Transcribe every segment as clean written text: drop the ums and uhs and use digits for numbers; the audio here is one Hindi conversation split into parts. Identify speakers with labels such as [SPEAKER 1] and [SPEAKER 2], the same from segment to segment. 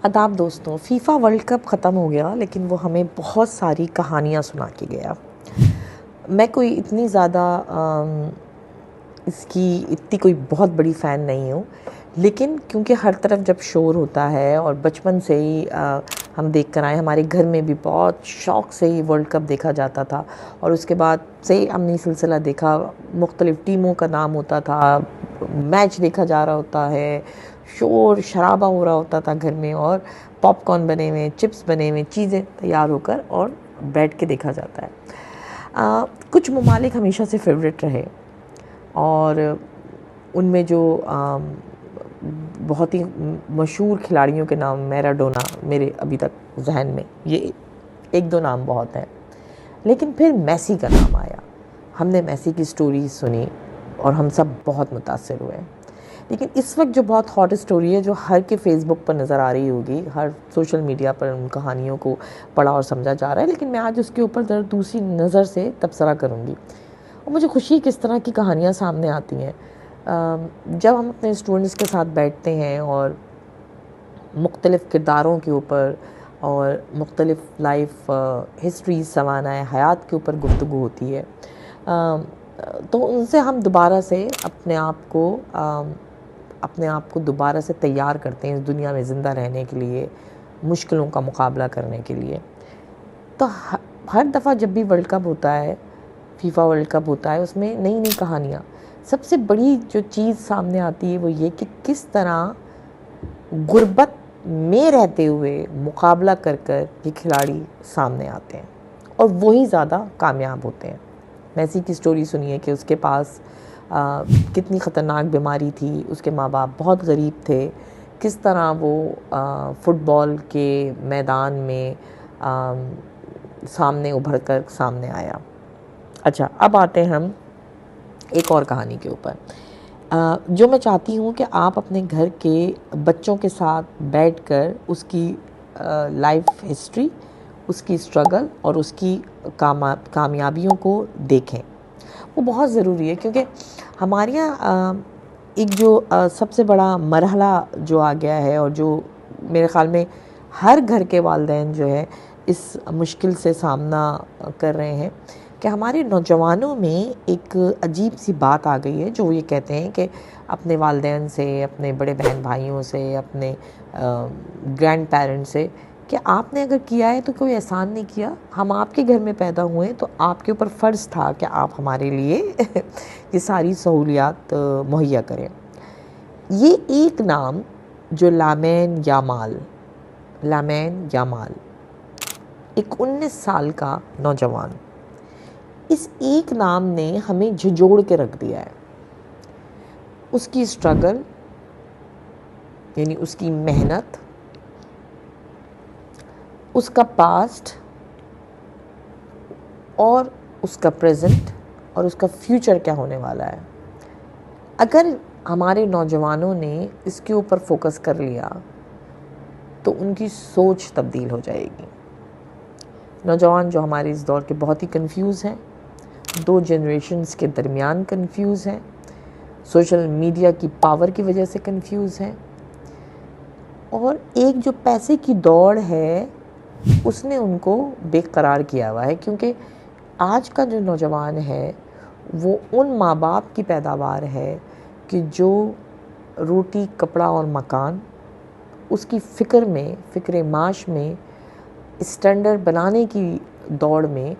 [SPEAKER 1] आदाब दोस्तों, फीफा वर्ल्ड कप ख़त्म हो गया लेकिन वो हमें बहुत सारी कहानियाँ सुना के गया। मैं कोई इतनी ज़्यादा इसकी इतनी कोई बहुत बड़ी फ़ैन नहीं हूँ, लेकिन क्योंकि हर तरफ जब शोर होता है और बचपन से ही हम देख कर आए, हमारे घर में भी बहुत शौक़ से ही वर्ल्ड कप देखा जाता था और उसके बाद से हमने सिलसिला देखा। मुख्तलिफ़ टीमों का नाम होता था, मैच देखा जा रहा होता है, शोर शराबा हो रहा होता था घर में और पॉपकॉर्न बने हुए, चिप्स बने हुए, चीज़ें तैयार होकर और बैठ के देखा जाता है। कुछ ममालिक हमेशा से फेवरेट रहे और उनमें जो बहुत ही मशहूर खिलाड़ियों के नाम मैराडोना मेरे अभी तक जहन में, ये एक दो नाम बहुत हैं। लेकिन फिर मेसी का नाम आया, हमने मेसी की स्टोरी सुनी और हम सब बहुत मुतासिर हुए। लेकिन इस वक्त जो बहुत हॉट स्टोरी है, जो हर के फेसबुक पर नज़र आ रही होगी, हर सोशल मीडिया पर उन कहानियों को पढ़ा और समझा जा रहा है, लेकिन मैं आज उसके ऊपर ज़रा दूसरी नज़र से तबसरा करूँगी। और मुझे खुशी किस तरह की कहानियाँ सामने आती हैं जब हम अपने स्टूडेंट्स के साथ बैठते हैं और मुख्तलिफ़ किरदारों के ऊपर और मुख्तलिफ़ लाइफ हिस्ट्री सवानाए हयात के ऊपर गुफ्तगू होती है। तो उनसे हम दोबारा से अपने आप को दोबारा से तैयार करते हैं इस दुनिया में ज़िंदा रहने के लिए, मुश्किलों का मुकाबला करने के लिए। तो हर दफ़ा जब भी वर्ल्ड कप होता है, फीफा वर्ल्ड कप होता है, उसमें नई नई कहानियाँ, सबसे बड़ी जो चीज़ सामने आती है वो ये कि किस तरह गुर्बत में रहते हुए मुकाबला कर कर ये खिलाड़ी सामने आते हैं और वही ज़्यादा कामयाब होते हैं। मेसी की स्टोरी सुनिए कि उसके पास कितनी ख़तरनाक बीमारी थी, उसके माँ बाप बहुत गरीब थे, किस तरह वो फ़ुटबॉल के मैदान में सामने उभर कर सामने आया। अच्छा, अब आते हैं हम एक और कहानी के ऊपर जो मैं चाहती हूँ कि आप अपने घर के बच्चों के साथ बैठकर उसकी लाइफ हिस्ट्री, उसकी स्ट्रगल और उसकी कामयाबियों को देखें। वो बहुत ज़रूरी है क्योंकि हमारे यहाँ एक जो सबसे बड़ा मरहला जो आ गया है और जो मेरे ख़्याल में हर घर के वालिदैन जो है इस मुश्किल से सामना कर रहे हैं कि हमारे नौजवानों में एक अजीब सी बात आ गई है, जो ये कहते हैं कि अपने वालिदैन से, अपने बड़े बहन भाइयों से, अपने ग्रैंड पेरेंट्स से कि आपने अगर किया है तो कोई एहसान नहीं किया, हम आपके घर में पैदा हुए तो आपके ऊपर फ़र्ज़ था कि आप हमारे लिए ये सारी सहूलियात मुहैया करें। ये एक नाम जो लामीन यामाल, एक 19 साल का नौजवान, इस एक नाम ने हमें झिझोड़ के रख दिया है। उसकी स्ट्रगल यानी उसकी मेहनत, उसका पास्ट और उसका प्रेजेंट और उसका फ्यूचर क्या होने वाला है। अगर हमारे नौजवानों ने इसके ऊपर फोकस कर लिया तो उनकी सोच तब्दील हो जाएगी। नौजवान जो हमारे इस दौर के बहुत ही कंफ्यूज हैं, दो जनरेशन्स के दरमियान कंफ्यूज हैं, सोशल मीडिया की पावर की वजह से कंफ्यूज हैं और एक जो पैसे की दौड़ है उसने उनको बेकरार किया हुआ है। क्योंकि आज का जो नौजवान है वो उन माँ बाप की पैदावार है कि जो रोटी, कपड़ा और मकान, उसकी फ़िक्र माश में, स्टैंडर्ड बनाने की दौड़ में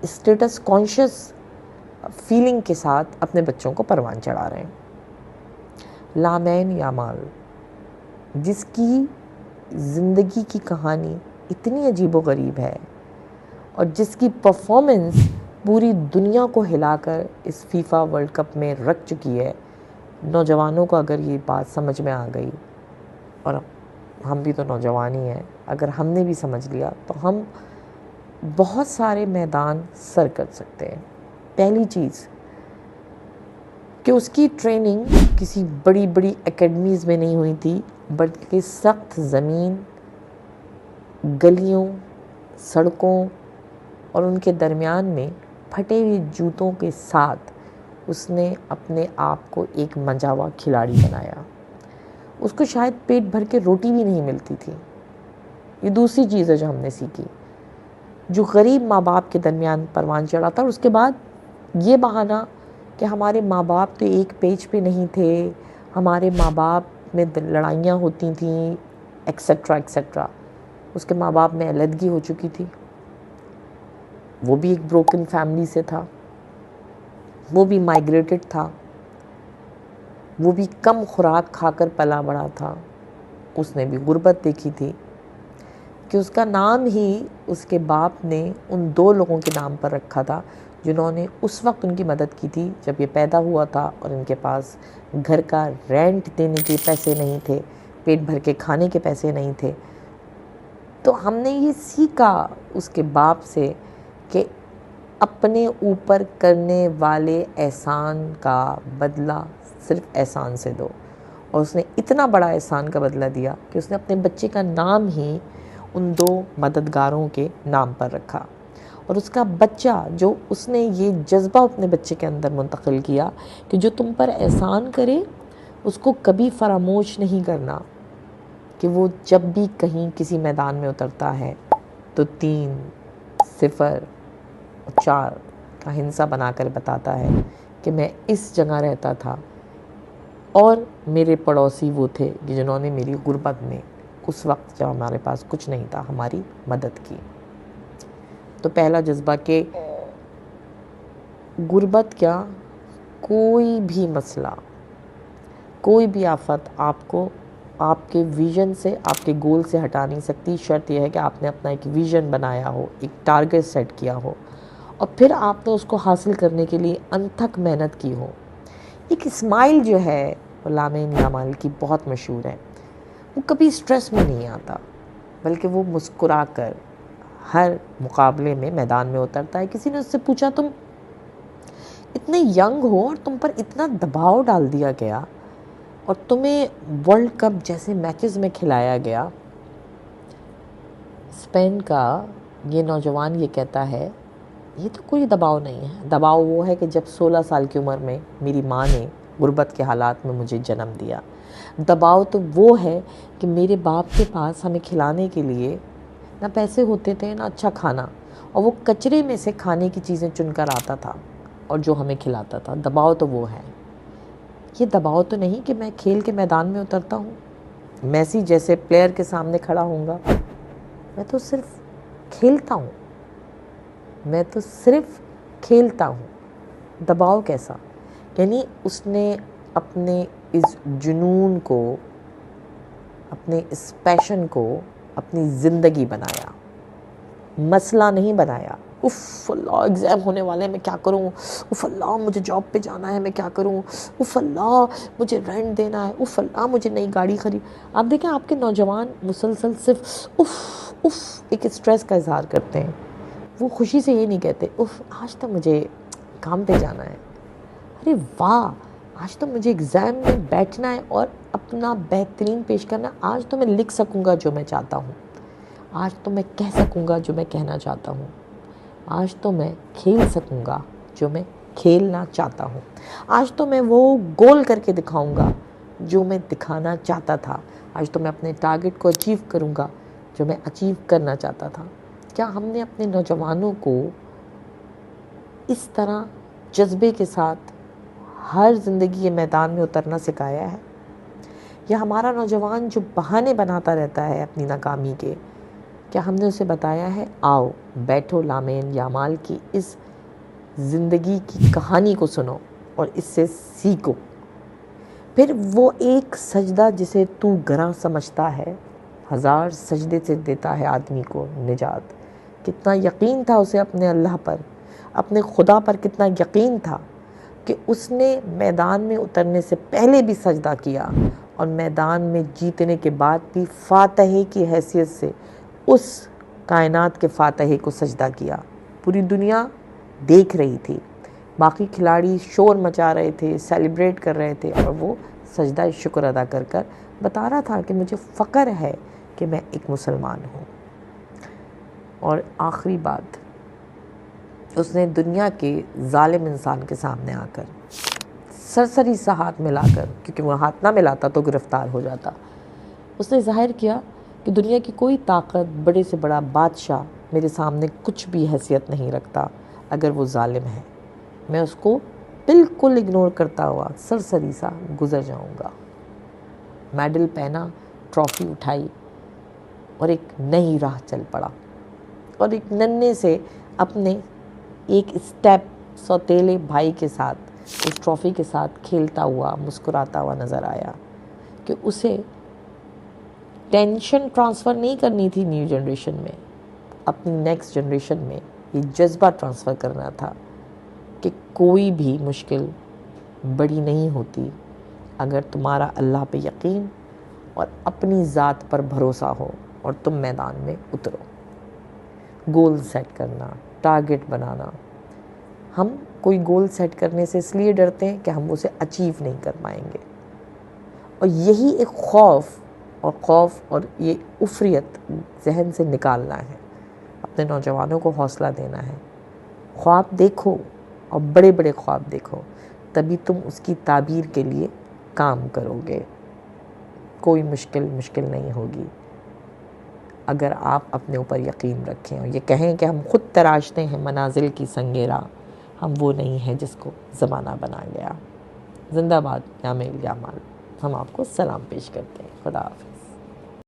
[SPEAKER 1] स्टेटस कॉन्शियस फीलिंग के साथ अपने बच्चों को परवान चढ़ा रहे हैं। लामीन यामाल, जिसकी ज़िंदगी की कहानी इतनी अजीबोगरीब है और जिसकी परफॉर्मेंस पूरी दुनिया को हिलाकर इस फीफा वर्ल्ड कप में रख चुकी है, नौजवानों को अगर ये बात समझ में आ गई, और हम भी तो नौजवान ही हैं, अगर हमने भी समझ लिया तो हम बहुत सारे मैदान सर कर सकते हैं। पहली चीज़ कि उसकी ट्रेनिंग किसी बड़ी बड़ी एकेडमीज़ में नहीं हुई थी, बल्कि सख्त ज़मीन, गलियों, सड़कों और उनके दरमियान में फटे हुए जूतों के साथ उसने अपने आप को एक मंझा हुआ खिलाड़ी बनाया। उसको शायद पेट भर के रोटी भी नहीं मिलती थी। ये दूसरी चीज़ है जो हमने सीखी, जो गरीब माँ बाप के दरमियान परवान चढ़ा था। और उसके बाद ये बहाना कि हमारे माँ बाप तो एक पेज पे नहीं थे, हमारे माँ बाप में लड़ाइयाँ होती थीं, एक्सेट्रा एक्सेट्रा। उसके माँ बाप में अलहदगी हो चुकी थी, वो भी एक ब्रोकन फैमिली से था, वो भी माइग्रेटेड था, वो भी कम खुराक खाकर पला बड़ा था। उसने भी गुर्बत देखी थी कि उसका नाम ही उसके बाप ने उन 2 लोगों के नाम पर रखा था जिन्होंने उस वक्त उनकी मदद की थी जब ये पैदा हुआ था और इनके पास घर का रेंट देने के पैसे नहीं थे, पेट भर के खाने के पैसे नहीं थे। तो हमने ये सीखा उसके बाप से कि अपने ऊपर करने वाले एहसान का बदला सिर्फ एहसान से दो। और उसने इतना बड़ा एहसान का बदला दिया कि उसने अपने बच्चे का नाम ही उन 2 मददगारों के नाम पर रखा। और उसका बच्चा, जो उसने ये जज्बा अपने बच्चे के अंदर मुंतकिल किया कि जो तुम पर एहसान करे उसको कभी फरामोश नहीं करना, कि वो जब भी कहीं किसी मैदान में उतरता है तो 3, 0 और 4 का हिंसा बनाकर बताता है कि मैं इस जगह रहता था और मेरे पड़ोसी वो थे कि जिन्होंने मेरी गुर्बत में उस वक्त जब हमारे पास कुछ नहीं था हमारी मदद की। तो पहला जज्बा कि गुर्बत क्या, कोई भी मसला, कोई भी आफत आपको आपके विज़न से, आपके गोल से हटा नहीं सकती। शर्त यह है कि आपने अपना एक विज़न बनाया हो, एक टारगेट सेट किया हो और फिर आपने उसको हासिल करने के लिए अनथक मेहनत की हो। एक स्माइल जो है वो लामीन यामाल की बहुत मशहूर है। वो कभी स्ट्रेस में नहीं आता, बल्कि वो मुस्कुरा कर हर मुकाबले में मैदान में उतरता है। किसी ने उससे पूछा, तुम इतने यंग हो और तुम पर इतना दबाव डाल दिया गया और तुम्हें वर्ल्ड कप जैसे मैचेस में खिलाया गया। स्पेन का ये नौजवान ये कहता है, ये तो कोई दबाव नहीं है। दबाव वो है कि जब 16 साल की उम्र में मेरी माँ ने गुर्बत के हालात में मुझे जन्म दिया। दबाव तो वो है कि मेरे बाप के पास हमें खिलाने के लिए ना पैसे होते थे ना अच्छा खाना, और वो कचरे में से खाने की चीज़ें चुनकर आता था और जो हमें खिलाता था। दबाव तो वो है। ये दबाव तो नहीं कि मैं खेल के मैदान में उतरता हूँ, मैसी जैसे प्लेयर के सामने खड़ा होऊंगा। मैं तो सिर्फ खेलता हूँ, मैं तो सिर्फ खेलता हूँ। दबाव कैसा? यानी उसने अपने इस जुनून को, अपने इस पैशन को अपनी ज़िंदगी बनाया, मसला नहीं बनाया। उफ़ अल्लाह एग्ज़ाम होने वाले हैं, मैं क्या करूँ, उफ़ अल्लाह मुझे जॉब पे जाना है, मैं क्या करूँ, उफ़ अल्लाह मुझे रेंट देना है, उफ़ अल्लाह मुझे नई गाड़ी खरीद। आप देखें आपके नौजवान मुसलसल सिर्फ उफ़ उफ़ एक स्ट्रेस का इजहार करते हैं। वो खुशी से ये नहीं कहते उफ़ आज तो मुझे काम पे जाना है, अरे वाह आज तो मुझे एग्ज़ाम में बैठना है और अपना बेहतरीन पेश करना। आज तो मैं लिख सकूँगा जो मैं चाहता हूँ, आज तो मैं कह सकूँगा जो मैं कहना चाहता हूँ, आज तो मैं खेल सकूँगा जो मैं खेलना चाहता हूँ, आज तो मैं वो गोल करके दिखाऊँगा जो मैं दिखाना चाहता था, आज तो मैं अपने टारगेट को अचीव करूँगा जो मैं अचीव करना चाहता था। क्या हमने अपने नौजवानों को इस तरह जज्बे के साथ हर ज़िंदगी के मैदान में उतरना सिखाया है? या हमारा नौजवान जो बहाने बनाता रहता है अपनी नाकामी के, क्या हमने उसे बताया है आओ बैठो लामीन यामाल की इस ज़िंदगी की कहानी को सुनो और इससे सीखो। फिर वो एक सजदा जिसे तू गरा समझता है, 1000 सजदे से देता है आदमी को निजात। कितना यकीन था उसे अपने अल्लाह पर, अपने खुदा पर कितना यकीन था कि उसने मैदान में उतरने से पहले भी सजदा किया और मैदान में जीतने के बाद भी फातहे की हैसियत से उस कायनात के फातहे को सजदा किया। पूरी दुनिया देख रही थी, बाकी खिलाड़ी शोर मचा रहे थे, सेलिब्रेट कर रहे थे और वो सजदा शुक्र अदा कर कर बता रहा था कि मुझे फ़ख्र है कि मैं एक मुसलमान हूँ। और आखिरी बात, उसने दुनिया के जालिम इंसान के सामने आकर सरसरी सा हाथ मिलाकर, क्योंकि वो हाथ ना मिलाता तो गिरफ्तार हो जाता, उसने ज़ाहिर किया कि दुनिया की कोई ताकत, बड़े से बड़ा बादशाह मेरे सामने कुछ भी हैसियत नहीं रखता अगर वो जालिम है। मैं उसको बिल्कुल इग्नोर करता हुआ सरसरी सा गुजर जाऊंगा। मेडल पहना, ट्रॉफी उठाई और एक नई राह चल पड़ा और एक नन्हे से अपने एक स्टेप सौतेले भाई के साथ उस ट्रॉफी के साथ खेलता हुआ, मुस्कुराता हुआ नज़र आया कि उसे टेंशन ट्रांसफ़र नहीं करनी थी न्यू जनरेशन में, अपनी नेक्स्ट जनरेशन में ये जज्बा ट्रांसफ़र करना था कि कोई भी मुश्किल बड़ी नहीं होती अगर तुम्हारा अल्लाह पे यकीन और अपनी ज़ात पर भरोसा हो और तुम मैदान में उतरो। गोल सेट करना, टारगेट बनाना। हम कोई गोल सेट करने से इसलिए डरते हैं कि हम उसे अचीव नहीं कर पाएंगे, और यही एक खौफ और ये उफरियत जहन से निकालना है। अपने नौजवानों को हौसला देना है, ख्वाब देखो और बड़े बड़े ख्वाब देखो, तभी तुम उसकी ताबीर के लिए काम करोगे। कोई मुश्किल नहीं होगी अगर आप अपने ऊपर यकीन रखें और ये कहें कि हम खुद तराशते हैं मनाजिल की संगेरा, हम वो नहीं हैं जिसको ज़माना बना गया। जिंदाबाद यामिल यामाल। हम आपको सलाम पेश करते हैं। खुदा हाफ़िज़।